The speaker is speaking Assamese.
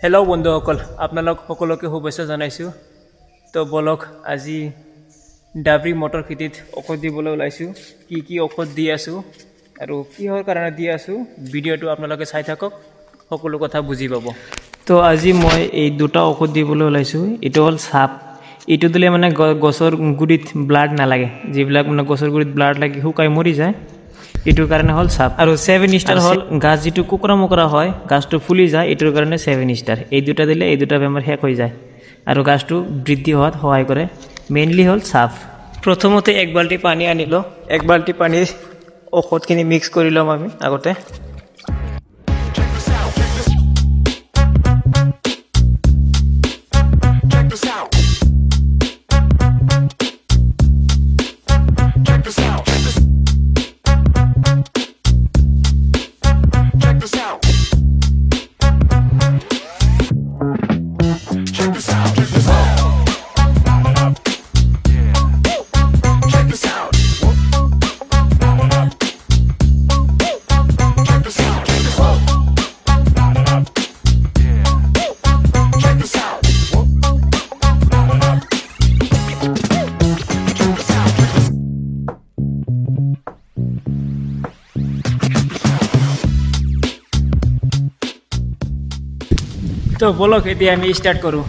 হেল্ল' বন্ধুসকল, আপোনালোক সকলোকে শুভেচ্ছা জনাইছোঁ। তো বলক আজি ডাবৰি মটৰ খেতিত ঔষধ দিবলৈ ওলাইছোঁ। কি ঔষধ দি আছোঁ আৰু কিহৰ কাৰণে দি আছোঁ, ভিডিঅ'টো আপোনালোকে চাই থাকক, সকলো কথা বুজি পাব। তো আজি মই এই দুটা ঔষধ দিবলৈ ওলাইছোঁ। এইটো হ'ল চাপ। এইটো দিলে মানে গছৰ গুৰিত ব্লাড নালাগে, যিবিলাক মানে গছৰ গুৰিত ব্লাড লাগি শুকাই মৰি যায়, এইটোৰ কাৰণে হ'ল চাপ। আৰু 7 ষ্টাৰ হ'ল গাছ যিটো কুকুৰা মুকুৰা হয়, গাছটো ফুলি যায়, এইটোৰ কাৰণে 7 ষ্টাৰ। এই দুটা দিলে এই দুটা বেমাৰ শেষ হৈ যায় আৰু গাছটো বৃদ্ধি হোৱাত সহায় কৰে। মেইনলি হ'ল চাপ। প্ৰথমতে 1 বাল্টি পানী আনিলোঁ। 1 বাল্টি পানীৰ ঔষধখিনি মিক্স কৰি ল'ম আমি আগতে। তো বলক এতিয়া আমি ষ্টাৰ্ট কৰোঁ।